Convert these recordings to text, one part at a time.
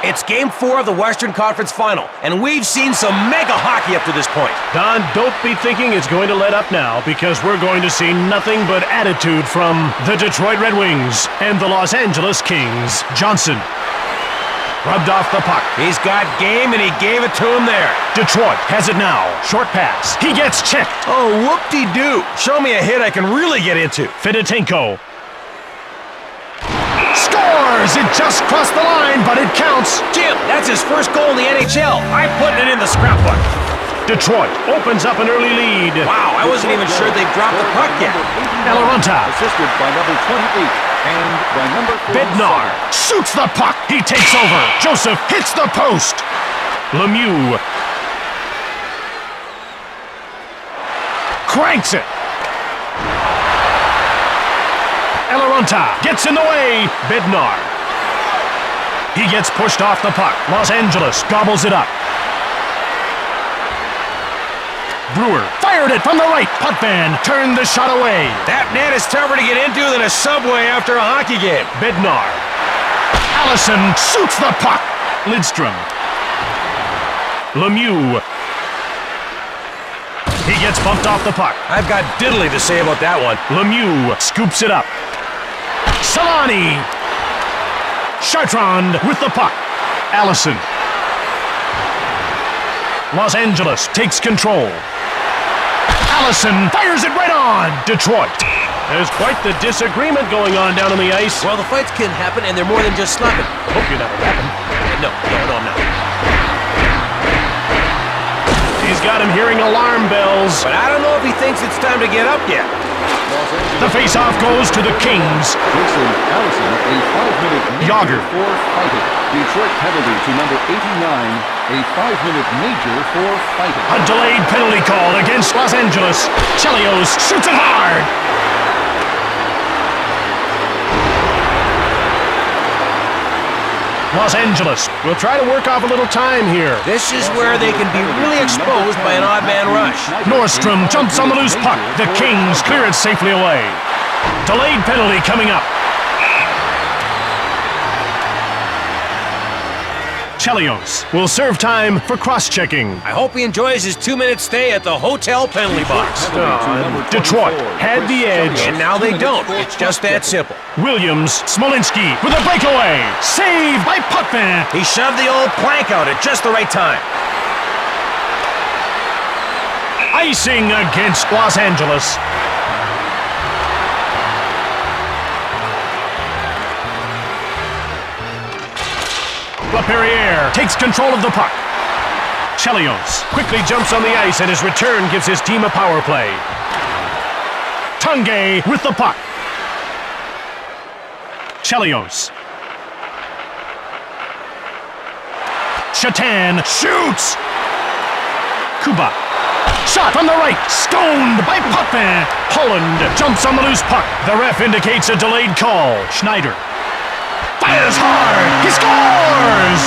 It's Game 4 of the Western Conference Final, and we've seen some mega hockey up to this point. Don, don't be thinking it's going to let up now, because we're going to see nothing but attitude from the Detroit Red Wings and the Los Angeles Kings. Johnson rubbed off the puck. He's got game, and he gave it to him there. Detroit has it now. Short pass. He gets checked. Oh, whoop-de-doo. Show me a hit I can really get into. Fedotenko scores! It just crossed the line, but it counts. Jim, that's his first goal in the NHL. I'm putting it in the scrapbook. Detroit opens up an early lead. Wow, I wasn't even sure they dropped the puck yet. Elaranta assisted by number 28 and by number 47. Bednar shoots the puck. He takes over. Joseph hits the post. Lemieux cranks it. Elaranta gets in the way. Bednar. He gets pushed off the puck. Los Angeles gobbles it up. Brewer fired it from the right. Potvin turned the shot away. That net is tougher to get into than a subway after a hockey game. Bednar. Allison shoots the puck. Lidstrom. Lemieux. He gets bumped off the puck. I've got diddly to say about that one. Lemieux scoops it up. Solani. Chartrand with the puck. Allison. Los Angeles takes control. Allison fires it right on. Detroit. There's quite the disagreement going on down on the ice. Well, the fights can happen, and they're more than just slapping. Hope you're not a weapon. No, I'm not. He's got him hearing alarm bells. But I don't know if he thinks it's time to get up yet. The face-off goes to the Kings. Jason Allison, a 5-minute major Yager. for fighting. Detroit penalty to number 89, a 5-minute major for fighting. A delayed penalty call against Los Angeles. Chelios shoots it hard. Los Angeles will try to work off a little time here. This is where they can be really exposed by an odd man rush. Nordstrom jumps on the loose puck. The Kings clear it safely away. Delayed penalty coming up. Chelios will serve time for cross-checking. I hope he enjoys his 2-minute stay at the hotel penalty box. Detroit had the edge. And now they don't. It's just that simple. Williams, Smolinski with a breakaway. Saved by Potvin. He shoved the old plank out at just the right time. Icing against Los Angeles. LaPerriere takes control of the puck. Chelios quickly jumps on the ice, and his return gives his team a power play. Tanguay with the puck. Chelios. Chatan shoots. Kuba. Shot from the right. Stoned by Potvin. Holland jumps on the loose puck. The ref indicates a delayed call. Schneider fires hard. He scores!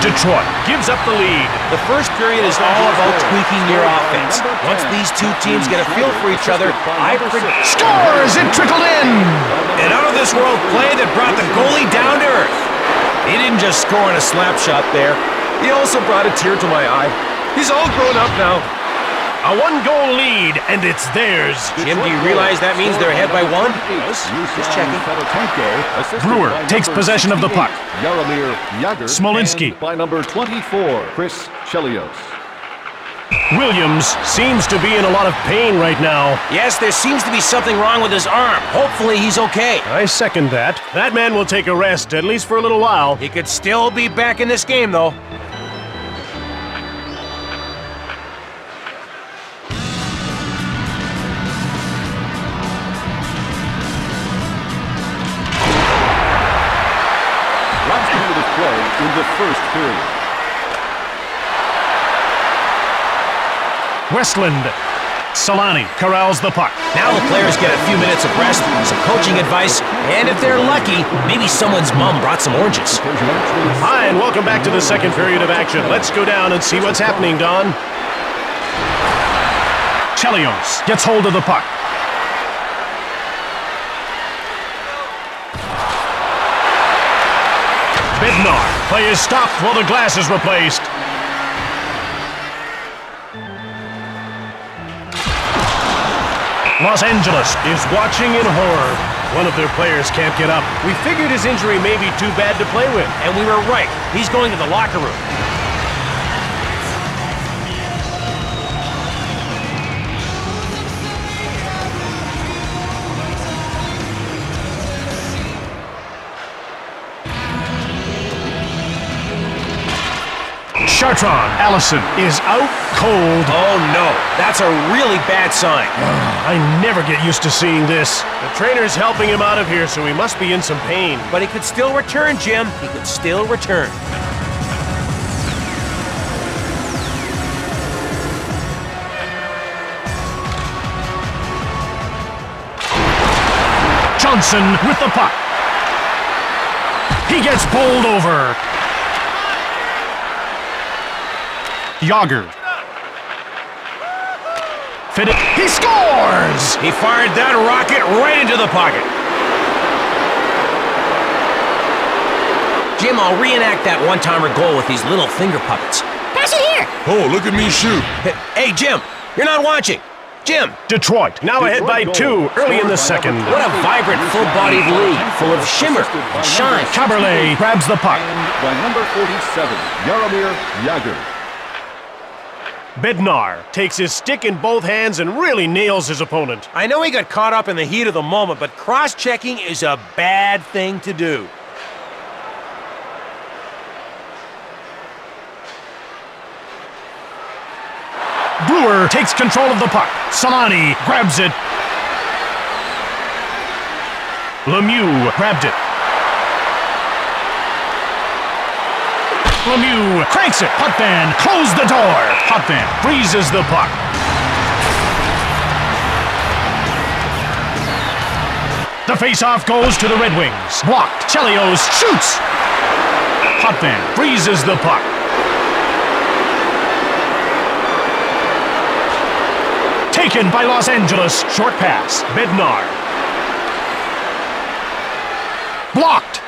Detroit gives up the lead. The first period is all about tweaking your offense. Once these two teams get a feel for each other, I predict... Scores! It trickled in! An out-of-this-world play that brought the goalie down to earth. He didn't just score on a slap shot there. He also brought a tear to my eye. He's all grown up now. A one-goal lead, and it's theirs. Jim, do you realize that means they're ahead by one? Just checking. Brewer takes possession of the puck. Yager. Smolinski. By number 24, Chris Chelios. Williams seems to be in a lot of pain right now. Yes, there seems to be something wrong with his arm. Hopefully he's okay. I second that. That man will take a rest, at least for a little while. He could still be back in this game, though. In the first period. Westland. Solani corrals the puck. Now the players get a few minutes of rest, some coaching advice, and if they're lucky, maybe someone's mom brought some oranges. Hi, and welcome back to the second period of action. Let's go down and see what's happening, Don. Chelios gets hold of the puck. Bednar. Play is stopped while the glass is replaced. Los Angeles is watching in horror. One of their players can't get up. We figured his injury may be too bad to play with. And we were right. He's going to the locker room. Chartron Allison is out cold. Oh no, that's a really bad sign. I never get used to seeing this. The trainer's helping him out of here, so he must be in some pain. But he could still return, Jim. He could still return. Johnson with the puck. He gets bowled over. Yager. Fit it. He scores! He fired that rocket right into the pocket. Jim, I'll reenact that one-timer goal with these little finger puppets. Pass it here. Oh, look at me shoot. Hey, Jim, you're not watching. Jim, Detroit now ahead by 2 early in the second. what a vibrant, full-bodied league, full of shimmer and shine. Caberlet grabs the puck. And by number 47, Jaromir Jagr. Bednar takes his stick in both hands and really nails his opponent. I know he got caught up in the heat of the moment, but cross-checking is a bad thing to do. Brewer takes control of the puck. Solani grabs it. Lemieux grabbed it. Lemieux cranks it. Potvin, close the door. Potvin freezes the puck. The face-off goes to the Red Wings. Blocked. Chelios shoots. Potvin freezes the puck. Taken by Los Angeles. Short pass. Bednar. Blocked.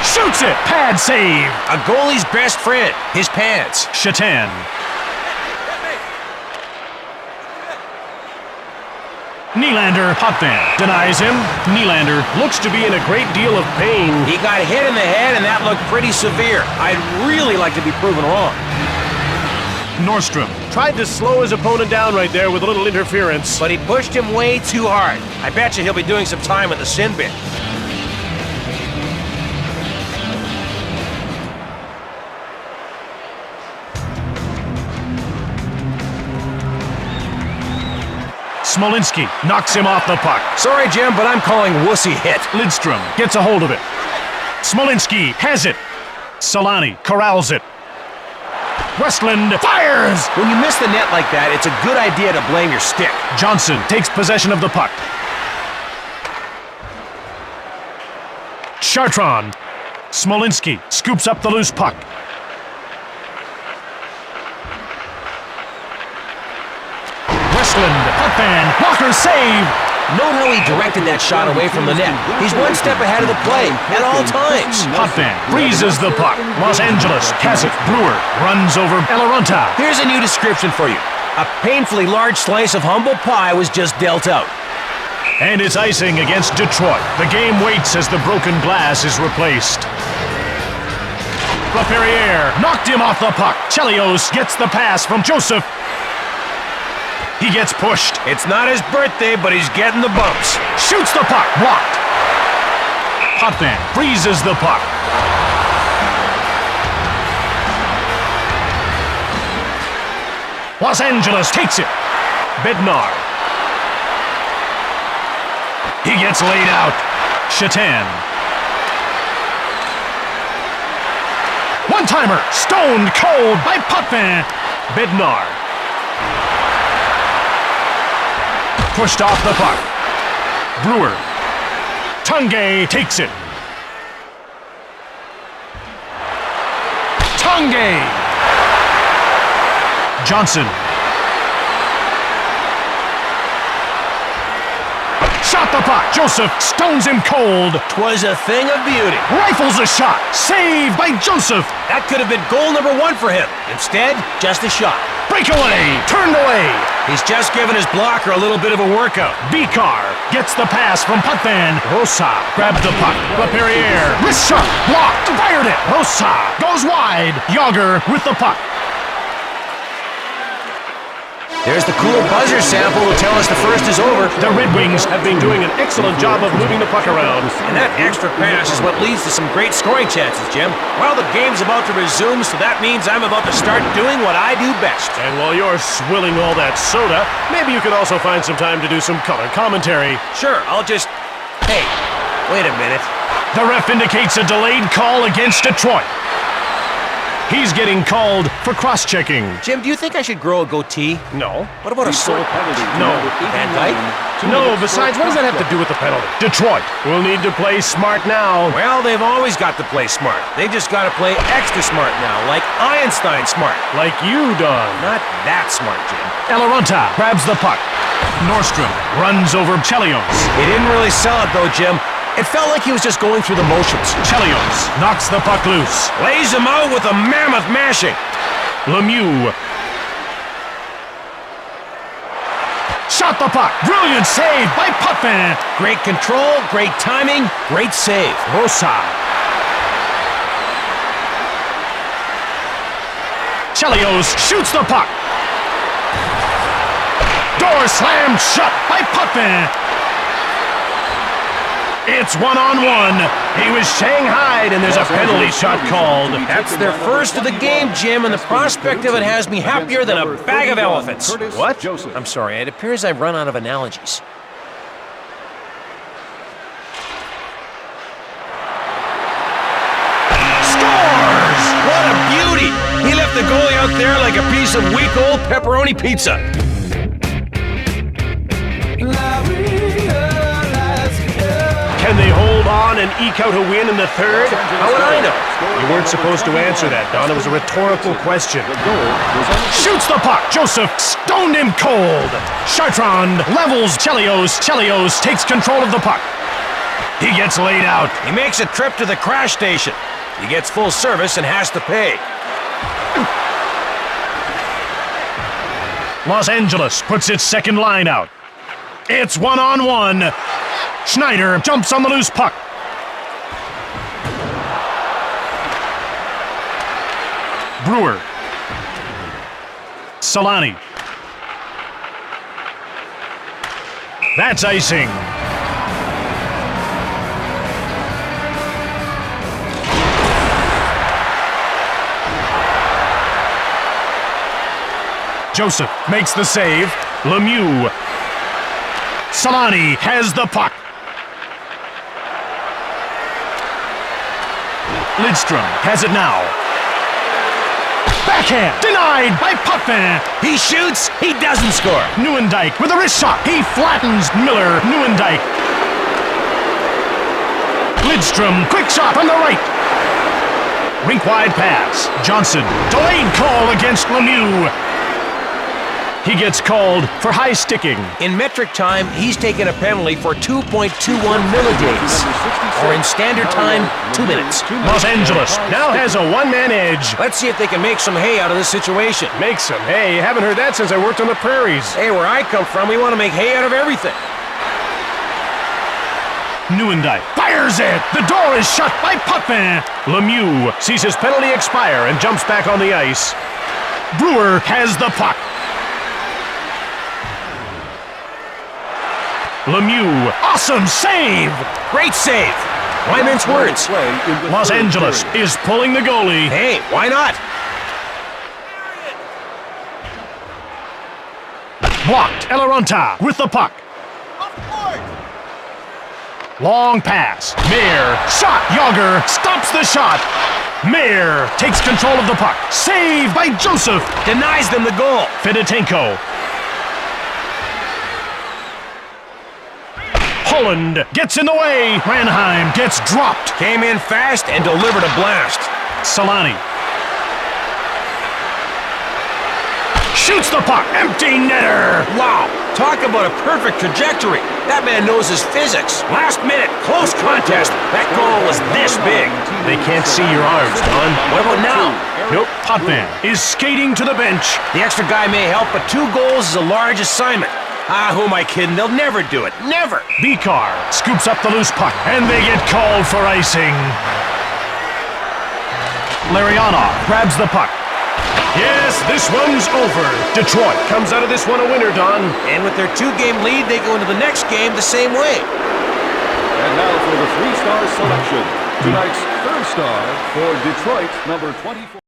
Shoots it! Pad save! A goalie's best friend, his pads. Shatan. Nylander, Potvin denies him. Nylander looks to be in a great deal of pain. He got hit in the head, and that looked pretty severe. I'd really like to be proven wrong. Nordstrom. Tried to slow his opponent down right there with a little interference. But he pushed him way too hard. I bet you he'll be doing some time in the sin bin. Smolinski knocks him off the puck. Sorry, Jim, but I'm calling wussy hit. Lidstrom gets a hold of it. Smolinski has it. Solani corrals it. Westland fires! When you miss the net like that, it's a good idea to blame your stick. Johnson takes possession of the puck. Chartron. Smolinski scoops up the loose puck. Westland, Potvin, Walker save! Note how he directed that shot away from the net. He's one step ahead of the play at all times. Potvin freezes the puck. Los Angeles has it. Brewer runs over Eloranta. Here's a new description for you. A painfully large slice of humble pie was just dealt out. And it's icing against Detroit. The game waits as the broken glass is replaced. Laperriere knocked him off the puck. Chelios gets the pass from Joseph. He gets pushed. It's not his birthday, but he's getting the bumps. Shoots the puck. Blocked. Potvin freezes the puck. Los Angeles takes it. Bednar. He gets laid out. Shatan. One-timer. Stoned cold by Potvin. Bednar. Pushed off the puck. Brewer. Tanguay takes it. Tanguay. Johnson. Shot the puck. Joseph stones him cold. 'Twas a thing of beauty. Rifles a shot. Saved by Joseph. That could have been goal number 1 for him. Instead, just a shot. Breakaway. Turned away. He's just given his blocker a little bit of a workout. Vikar gets the pass from Puckman. Rosa grabs the puck. Laperriere. Wrist shot. Blocked. Fired it. Rosa goes wide. Yager with the puck. There's the cool buzzer sample to tell us the first is over. The Red Wings have been doing an excellent job of moving the puck around. And that extra pass is what leads to some great scoring chances, Jim. Well, the game's about to resume, so that means I'm about to start doing what I do best. And while you're swilling all that soda, maybe you can also find some time to do some color commentary. Sure, I'll just... Hey, wait a minute. The ref indicates a delayed call against Detroit. He's getting called for cross-checking. Jim, do you think I should grow a goatee? No. What about a sword? No. Van Dyke? No, besides, what does that have to do with the penalty? Detroit will need to play smart now. Well, they've always got to play smart. They just got to play extra smart now, like Einstein smart. Like you, Don. Not that smart, Jim. Eloranta grabs the puck. Nordstrom runs over Chelios. He didn't really sell it, though, Jim. It felt like he was just going through the motions. Chelios knocks the puck loose. Lays him out with a mammoth mashing. Lemieux. Shot the puck. Brilliant save by Puckman. Great control, great timing, great save. Rosa. Chelios shoots the puck. Door slammed shut by Puckman. It's 1-on-1. He was shanghaied, and there's a penalty shot called. That's their first of the game, Jim, and the prospect of it has me happier than a bag of elephants. What? I'm sorry, it appears I've run out of analogies. Scores! What a beauty! He left the goalie out there like a piece of weak old pepperoni pizza. Can they hold on and eke out a win in the third? How would I know? You weren't supposed to answer that, Don. It was a rhetorical question. Shoots the puck. Joseph stoned him cold. Chartrand levels Chelios. Chelios takes control of the puck. He gets laid out. He makes a trip to the crash station. He gets full service and has to pay. Los Angeles puts its second line out. It's 1-on-1. Schneider jumps on the loose puck. Brewer. Solani. That's icing. Joseph makes the save. Lemieux. Solani has the puck. Lidstrom has it now. Backhand denied by Puckman. He shoots, he doesn't score. Nieuwendyk with a wrist shot. He flattens Miller. Nieuwendyk. Lidstrom, quick shot on the right. Rink-wide pass. Johnson, delayed call against Lemieux. He gets called for high sticking. In metric time, he's taken a penalty for 2.21 millidays. Or in standard time, 2 minutes. Los Angeles now has a one-man edge. Let's see if they can make some hay out of this situation. Make some hay. Haven't heard that since I worked on the prairies. Hey, where I come from, we want to make hay out of everything. Nieuwendyk fires it. The door is shut by Puckman. Lemieux sees his penalty expire and jumps back on the ice. Brewer has the puck. Lemieux, awesome save! Great save. Why mince words? Los Angeles is pulling the goalie. Hey, why not? Blocked. Eloranta with the puck. Long pass. Mayer, shot. Yager stops the shot. Mayer takes control of the puck. Saved by Joseph. Denies them the goal. Fedotenko. Holland gets in the way. Ranheim gets dropped. Came in fast and delivered a blast. Solani. Shoots the puck. Empty netter. Wow, Talk about a perfect trajectory. That man knows his physics. Last minute, close contest. That goal was this big. They can't see your arms, Don. What about now? Nope, Potman is skating to the bench. The extra guy may help, but 2 goals is a large assignment. Ah, who am I kidding? They'll never do it. Never. Vikar scoops up the loose puck, and they get called for icing. Larionov grabs the puck. Yes, this one's over. Detroit comes out of this one a winner, Don. And with their 2-game lead, they go into the next game the same way. And now for the 3-star selection. Tonight's 3rd star for Detroit, number 24.